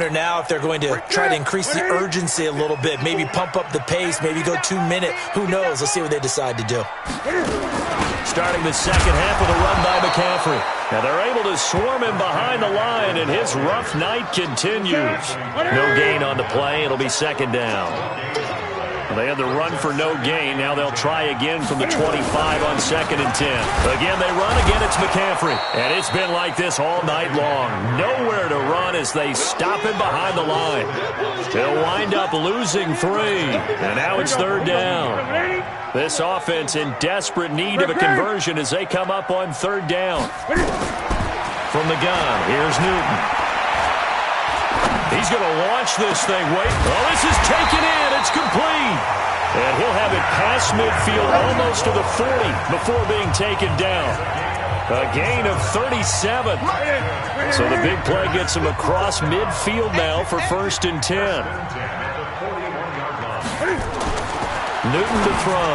wonder now if they're going to try to increase the urgency a little bit, maybe pump up the pace, maybe go 2 minute. Who knows? Let's see what they decide to do. Starting the second half with a run by McCaffrey. Now they're able to swarm him behind the line, and his rough night continues. No gain on the play. It'll be second down. They had the run for no gain. Now they'll try again from the 25 on 2nd and 10. Again, they run. Again, it's McCaffrey. And it's been like this all night long. Nowhere to run as they stop him behind the line. They'll wind up losing 3. And now it's 3rd down. This offense in desperate need of a conversion as they come up on 3rd down. From the gun, here's Newton. He's going to launch this thing. Wait. Oh, this is taken in. It's complete. And he'll have it past midfield almost to the 40 before being taken down. A gain of 37. So the big play gets him across midfield now for 1st and 10. Newton to throw.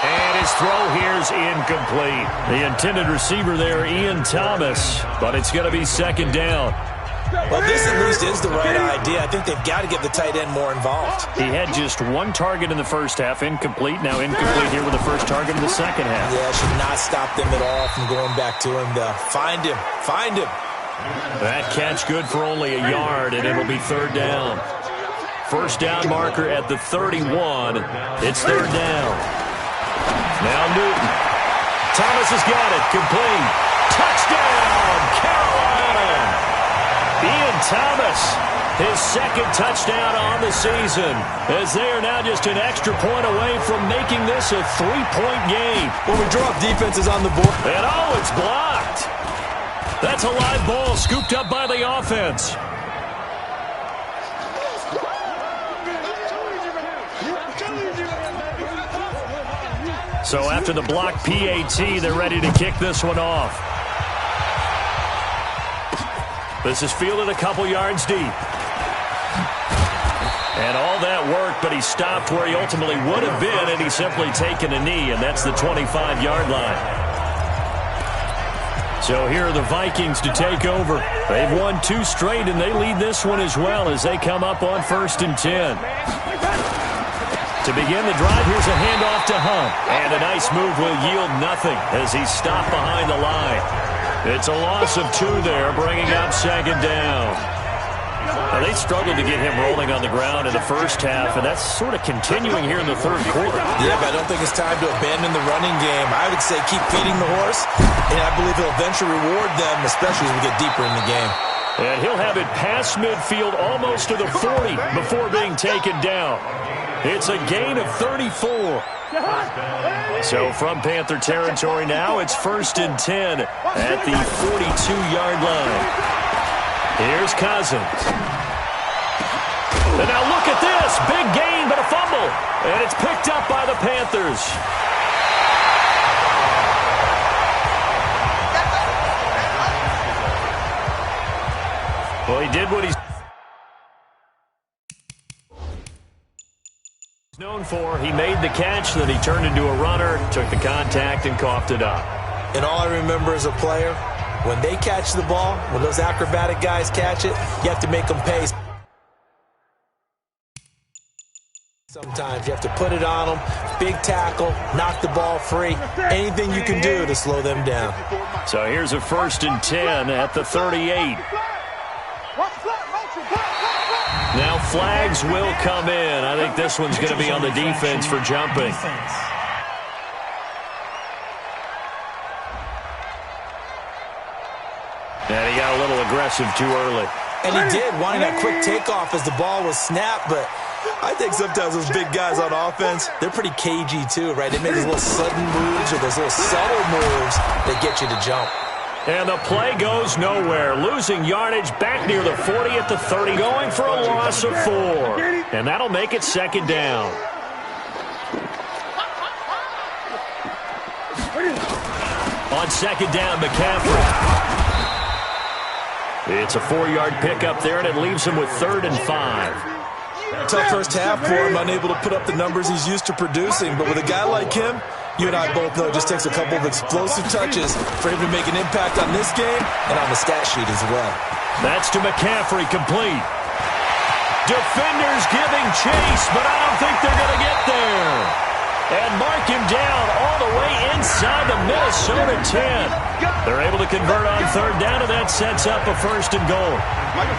And his throw here's incomplete. The intended receiver there, Ian Thomas. But it's going to be 2nd down. Well, this at least is the right idea. I think they've got to get the tight end more involved. He had just 1 target in the first half, incomplete. Now incomplete here with the first target in the second half. Yeah, should not stop them at all from going back to him. Find him. Find him. That catch good for only a yard, and it'll be 3rd down. First down marker at the 31. It's 3rd down. Now Newton. Thomas has got it. Complete. Touchdown, Carolina. Ian Thomas, his 2nd touchdown on the season, as they are now just an extra point away from making this a 3-point game. When we drop defenses on the board. And oh, it's blocked. That's a live ball scooped up by the offense. So after the blocked PAT, they're ready to kick this one off. This is fielded a couple yards deep. And all that worked, but he stopped where he ultimately would have been, and he's simply taken a knee, and that's the 25-yard line. So here are the Vikings to take over. They've won 2 straight, and they lead this one as well as they come up on 1st and 10. To begin the drive, here's a handoff to Hunt. And a nice move will yield nothing as he's stopped behind the line. It's a loss of 2 there, bringing up 2nd down. Now, they struggled to get him rolling on the ground in the first half, and that's sort of continuing here in the 3rd quarter. Yeah, but I don't think it's time to abandon the running game. I would say keep feeding the horse, and I believe he'll eventually reward them, especially as we get deeper in the game. And he'll have it past midfield almost to the 40 before being taken down. It's a gain of 34. So from Panther territory now, it's 1st and 10 at the 42-yard line. Here's Cousins. And now look at this. Big gain, but a fumble. And it's picked up by the Panthers. Well, he did what he's known for. He made the catch, then he turned into a runner, took the contact, and coughed it up. And all I remember as a player, when they catch the ball, when those acrobatic guys catch it, you have to make them pay. Sometimes you have to put it on them, big tackle, knock the ball free, anything you can do to slow them down. So here's a 1st and 10 at the 38. Now flags will come in. I think this one's going to be on the defense for jumping. And he got a little aggressive too early. And he did, wanting that quick takeoff as the ball was snapped, but I think sometimes those big guys on offense, they're pretty cagey too, right? They make those little sudden moves or those little subtle moves that get you to jump. And the play goes nowhere. Losing yardage back near the 40 at the 30. Going for a loss of 4. And that'll make it 2nd down. On 2nd down, McCaffrey. It's a 4-yard pickup there, and it leaves him with 3rd and 5. Tough first half for him, unable to put up the numbers he's used to producing. But with a guy like him, you and I both know it just takes a couple of explosive touches for him to make an impact on this game and on the stat sheet as well. That's to McCaffrey, complete. Defenders giving chase, but I don't think they're going to get there. And mark him down all the way inside the Minnesota 10. They're able to convert on third down, and that sets up a 1st and goal.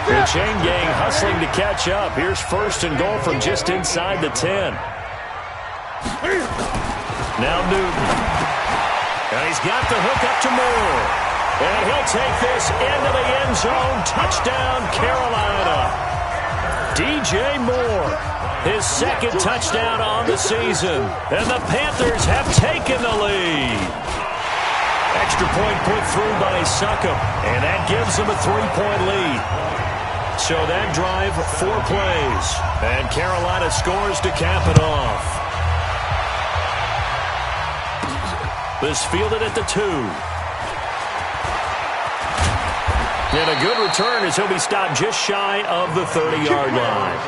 The chain gang hustling to catch up. Here's 1st and goal from just inside the 10. Now Newton. And he's got the hook up to Moore. And he'll take this into the end zone. Touchdown, Carolina. DJ Moore, his 2nd touchdown on the season. And the Panthers have taken the lead. Extra point put through by Succop. And that gives them a 3-point lead. So that drive, 4 plays. And Carolina scores to cap it off. This fielded at the 2. And a good return as he'll be stopped just shy of the 30-yard line.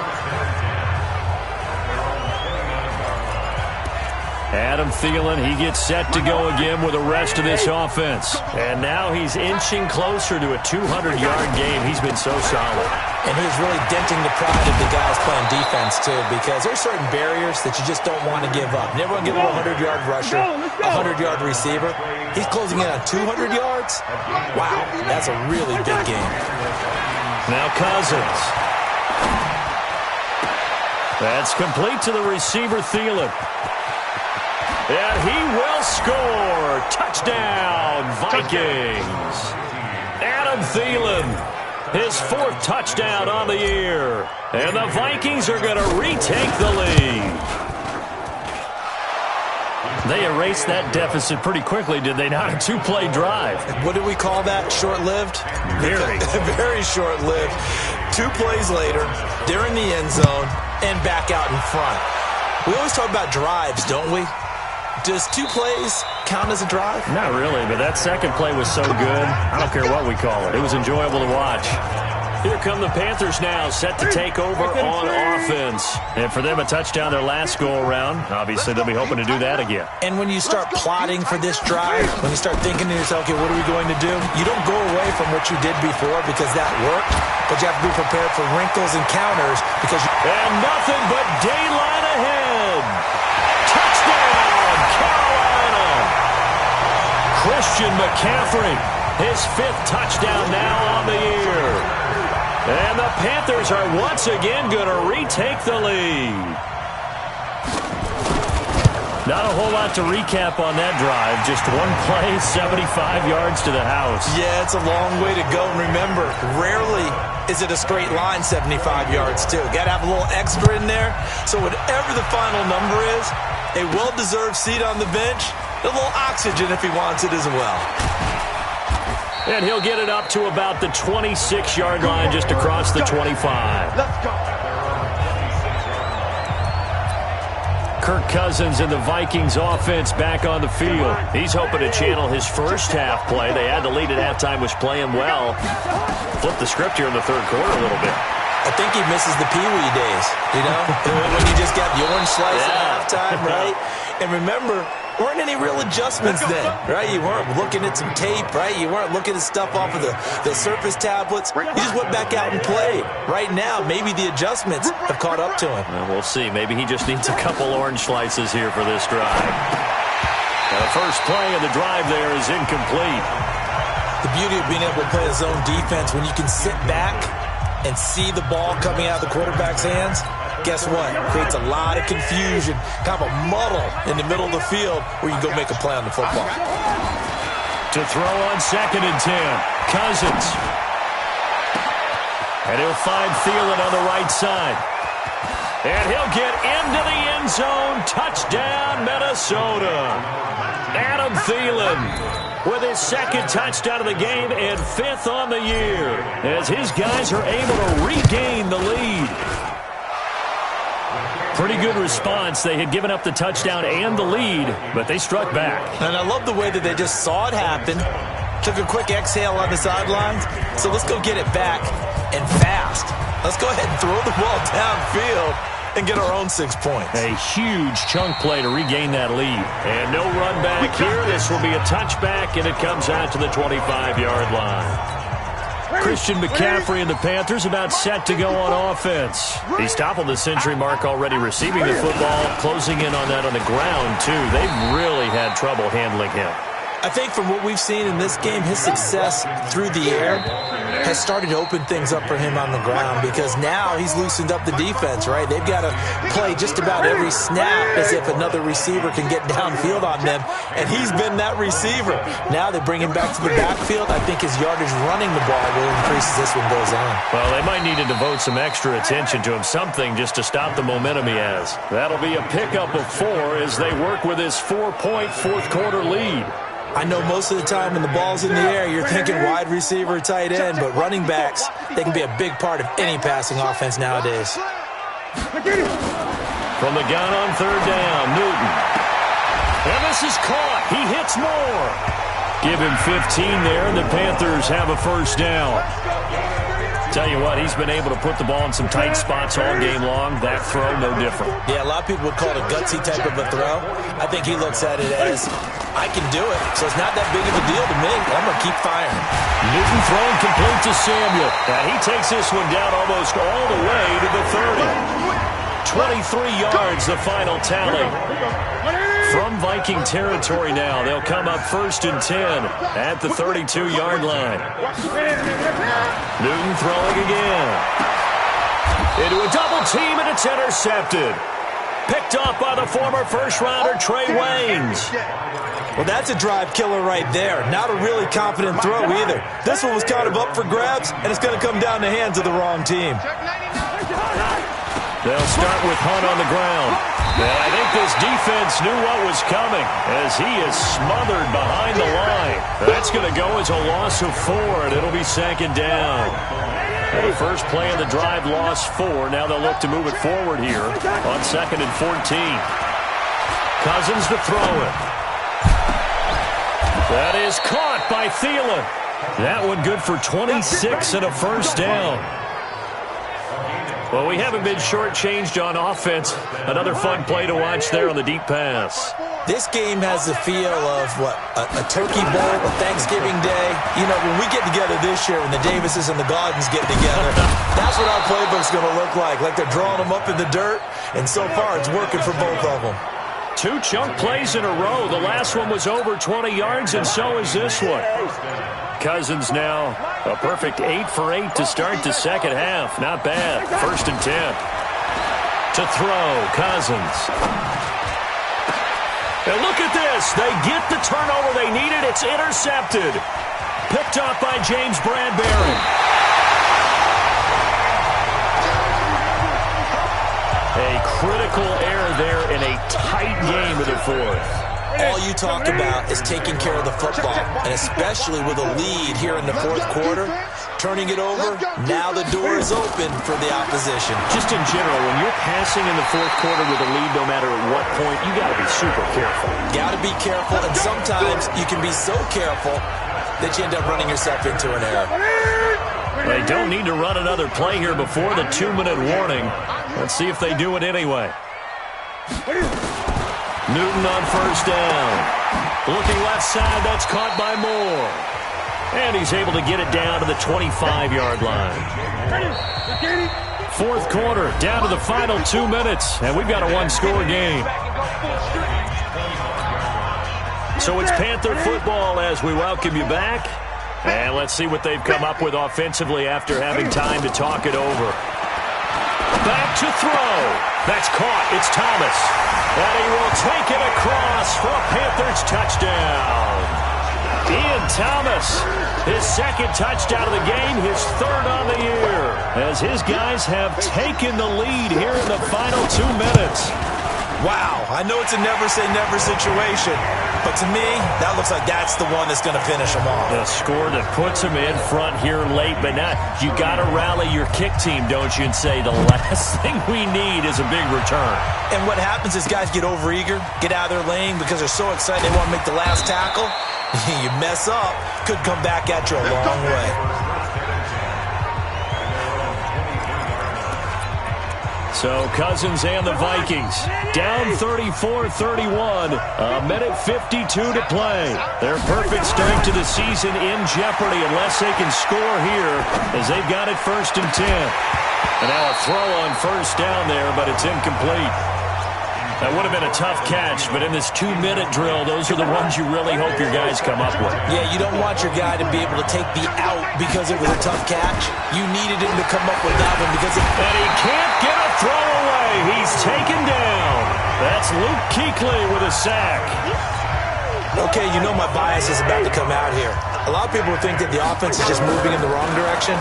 Adam Thielen, he gets set to go again with the rest of this offense. And now he's inching closer to a 200-yard game. He's been so solid. And he's really denting the pride of the guys playing defense, too, because there's certain barriers that you just don't want to give up. Never want to give up a 100-yard rusher, a 100-yard receiver. He's closing in on 200 yards. Wow, that's a really big game. Now Cousins. That's complete to the receiver, Thielen. And he will score. Touchdown, Vikings. Adam Thielen, his 4th touchdown on the year. And the Vikings are going to retake the lead. They erased that deficit pretty quickly, did they not? A 2-play drive. What do we call that? Short-lived? Very. Very short-lived. 2 plays later, they're in the end zone, and back out in front. We always talk about drives, don't we? Does 2 plays count as a drive? Not really, but that 2nd play was so good. I don't care what we call it. It was enjoyable to watch. Here come the Panthers now, set to take over on offense. And for them, a touchdown their last go-around. Obviously, they'll be hoping to do that again. And when you start plotting for this drive, when you start thinking to yourself, okay, what are we going to do? You don't go away from what you did before because that worked, but you have to be prepared for wrinkles and counters because and nothing but daylight ahead. Touchdown, Carolina. Christian McCaffrey, his 5th touchdown now on the year. And the Panthers are once again going to retake the lead. Not a whole lot to recap on that drive. Just 1 play, 75 yards to the house. Yeah, it's a long way to go. And remember, rarely is it a straight line 75 yards, too. Got to have a little extra in there. So whatever the final number is, a well-deserved seat on the bench, a little oxygen if he wants it as well. And he'll get it up to about the 26-yard line just across the 25. Let's go. Kirk Cousins and the Vikings offense back on the field. He's hoping to channel his first half play. They had the lead at halftime, was playing well. Flip the script here in the 3rd quarter a little bit. I think he misses the Pee Wee days, you know, when you just got the orange slice at halftime, right? And remember, weren't any real adjustments then, right? You weren't looking at some tape, right? You weren't looking at stuff off of the Surface tablets. You just went back out and played. Right now, maybe the adjustments have caught up to him. Well, we'll see. Maybe he just needs a couple orange slices here for this drive. Now, the first play of the drive there is incomplete. The beauty of being able to play a zone defense when you can sit back and see the ball coming out of the quarterback's hands, guess what? Creates a lot of confusion, kind of a muddle in the middle of the field where you can go make a play on the football. To throw on 2nd and 10, Cousins. And he'll find Thielen on the right side. And he'll get into the end zone. Touchdown, Minnesota. Adam Thielen with his 2nd touchdown of the game and 5th on the year as his guys are able to regain the lead. Pretty good response. They had given up the touchdown and the lead, but they struck back. And I love the way that they just saw it happen, took a quick exhale on the sidelines. So let's go get it back and fast. Let's go ahead and throw the ball downfield and get our own 6 points. A huge chunk play to regain that lead. And no run back here. This will be a touchback, and it comes out to the 25-yard line. Christian McCaffrey and the Panthers about set to go on offense. He's toppled the century mark already receiving the football, closing in on that on the ground, too. They've really had trouble handling him. I think from what we've seen in this game, his success through the air has started to open things up for him on the ground because now he's loosened up the defense, right? They've got to play just about every snap as if another receiver can get downfield on them, and he's been that receiver. Now they bring him back to the backfield. I think his yardage running the ball will increase as this one goes on. Well, they might need to devote some extra attention to him, something just to stop the momentum he has. That'll be a pickup of 4 as they work with his 4-point fourth-quarter lead. I know most of the time when the ball's in the air, you're thinking wide receiver, tight end, but running backs, they can be a big part of any passing offense nowadays. From the gun on third down, Newton. And this is caught. He hits more. Give him 15 there, and the Panthers have a first down. Tell you what, he's been able to put the ball in some tight spots all game long. That throw, no different. Yeah, a lot of people would call it a gutsy type of a throw. I think he looks at it as, I can do it, so it's not that big of a deal to me. I'm going to keep firing. Newton throwing complete to Samuel. And he takes this one down almost all the way to the 30. 23 yards, the final tally. From Viking territory now, they'll come up 1st and 10 at the 32-yard line. Newton throwing again. Into a double team, and it's intercepted. Picked off by the former first-rounder Trey Waynes. Well, that's a drive killer right there. Not a really confident throw either. This one was kind of up for grabs, and it's going to come down the hands of the wrong team. They'll start with Hunt on the ground. And I think this defense knew what was coming as he is smothered behind the line. That's going to go as a loss of 4, and it'll be 2nd down. And the first play of the drive lost 4. Now they'll look to move it forward here on 2nd and 14. Cousins to throw it. That is caught by Thielen. That one good for 26 and a first down. Well, we haven't been shortchanged on offense. Another fun play to watch there on the deep pass. This game has the feel of, a turkey bowl, a Thanksgiving day. You know, when we get together this year, when the Davises and the Gaudens get together, that's what our playbook's going to look like they're drawing them up in the dirt, and so far it's working for both of them. 2 chunk plays in a row. The last one was over 20 yards, and so is this one. Cousins now a perfect 8 for 8 to start the second half. Not bad. 1st and 10. To throw, Cousins. And look at this. They get the turnover they needed. It's intercepted. Picked up by James Bradbury. A critical error there in a tight game of the 4th. All you talk about is taking care of the football, and especially with a lead here in the 4th quarter, turning it over, now the door is open for the opposition. Just in general, when you're passing in the 4th quarter with a lead, no matter at what point, you got to be super careful. Got to be careful, and sometimes you can be so careful that you end up running yourself into an error. They don't need to run another play here before the 2-minute warning. Let's see if they do it anyway. Newton on first down. Looking left side, that's caught by Moore. And he's able to get it down to the 25-yard line. 4th quarter, down to the final 2 minutes, and we've got a 1-score game. So it's Panther football as we welcome you back. And let's see what they've come up with offensively after having time to talk it over. Back to throw. That's caught. It's Thomas. And he will take it across for a Panthers touchdown. Ian Thomas, his 2nd touchdown of the game, his 3rd on the year, as his guys have taken the lead here in the final 2 minutes. Wow, I know it's a never-say-never situation, but to me, that looks like that's the one that's going to finish them off. The score that puts them in front here late, but now you got to rally your kick team, don't you, and say the last thing we need is a big return. And what happens is guys get overeager, get out of their lane because they're so excited they want to make the last tackle. You mess up, could come back at you a long way. So Cousins and the Vikings down 34-31, a minute 52 to play. Their perfect start to the season in jeopardy unless they can score here as they've got it 1st and 10. And now a throw on 1st down there, but it's incomplete. That would have been a tough catch, but in this 2-minute drill, those are the ones you really hope your guys come up with. Yeah, you don't want your guy to be able to take the out because it was a tough catch. You needed him to come up with that one because and he can't get a throw away. He's taken down. That's Luke Kuechly with a sack. Okay, you know my bias is about to come out here. A lot of people think that the offense is just moving in the wrong direction.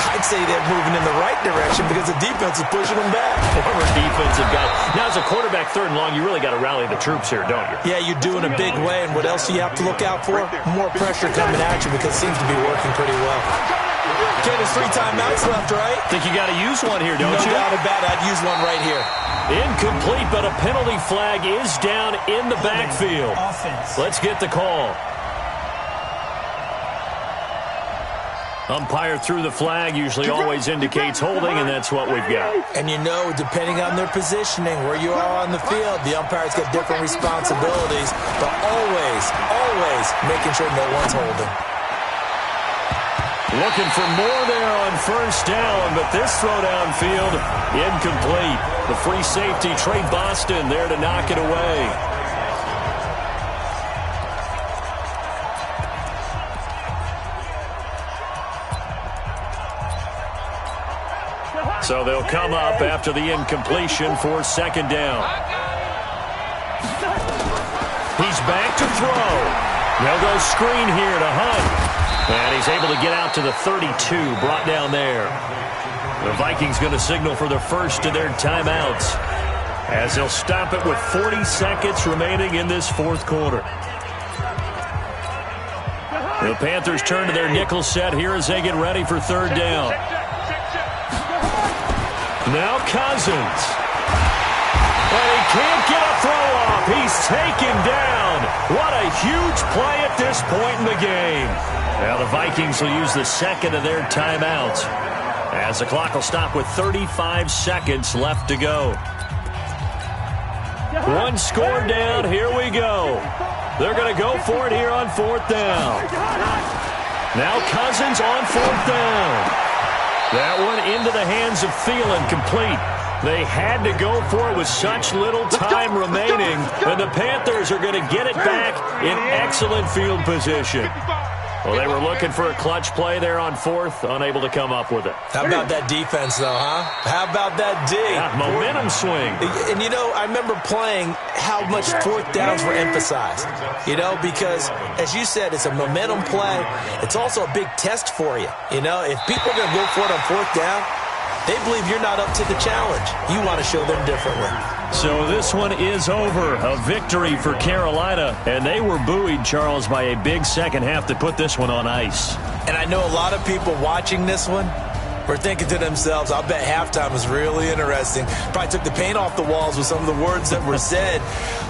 I'd say they're moving in the right direction because the defense is pushing them back. Former defensive guy. Now, as a quarterback 3rd and long, you really got to rally the troops here, don't you? Yeah, you do in a big way. And what else do you have to look out for? More pressure coming at you because it seems to be working pretty well. Okay, there's 3 timeouts left, right? Think you got to use one here, don't you? No doubt about it. I'd use one right here. Incomplete, but a penalty flag is down in the backfield. Let's get the call. Umpire threw the flag, usually always indicates holding, and that's what we've got. And you know, depending on their positioning, where you are on the field, the umpire's got different responsibilities, but always making sure no one's holding. Looking for more there on 1st down, but this throw downfield, incomplete. The free safety, Trey Boston, there to knock it away. So they'll come up after the incompletion for 2nd down. He's back to throw. They'll go screen here to Hunt. And he's able to get out to the 32, brought down there. The Vikings going to signal for the 1st of their timeouts as they'll stop it with 40 seconds remaining in this 4th quarter. The Panthers turn to their nickel set here as they get ready for 3rd down. Now Cousins. And he can't get a throw off. He's taken down. What a huge play at this point in the game. Now the Vikings will use the 2nd of their timeouts as the clock will stop with 35 seconds left to go. 1 score down. Here we go. They're going to go for it here on 4th down. Now Cousins on 4th down. That one into the hands of Thielen, complete. They had to go for it with such little time remaining, and the Panthers are going to get it back in excellent field position. Well, they were looking for a clutch play there on 4th, unable to come up with it. How about that defense, though, huh? How about that D? Yeah, momentum swing. And, you know, I remember playing how much 4th downs were emphasized, you know, because, as you said, it's a momentum play. It's also a big test for you, you know. If people are going to go for it on 4th down, they believe you're not up to the challenge. You want to show them differently. So this one is over. A victory for Carolina. And they were buoyed, Charles, by a big second half to put this one on ice. And I know a lot of people watching this one were thinking to themselves, I'll bet halftime was really interesting. Probably took the paint off the walls with some of the words that were said.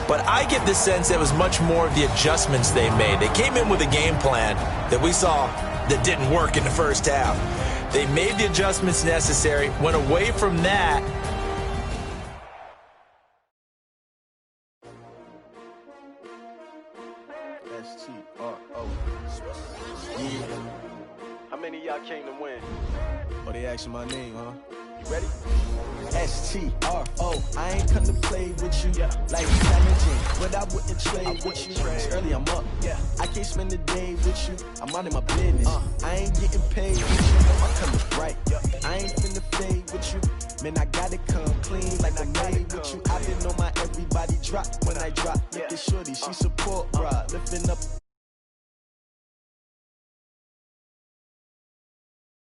But I get the sense that it was much more of the adjustments they made. They came in with a game plan that we saw that didn't work in the 1st half. They made the adjustments necessary, went away from that. S-T-R-O. Yeah. How many of y'all came to win? Oh, they asking my name, huh? You ready? S-T-R-O. I ain't come to play with you like challenging, but I wouldn't trade with you. It's early, I'm up. I can't spend the day with you. I'm out of my business. I ain't getting paid with you. I'm coming right. I ain't finna fade with you. Man, I gotta come clean like I made with you. I didn't know my everybody drop when I drop. Look at shorty, she support, bruh. Lifting up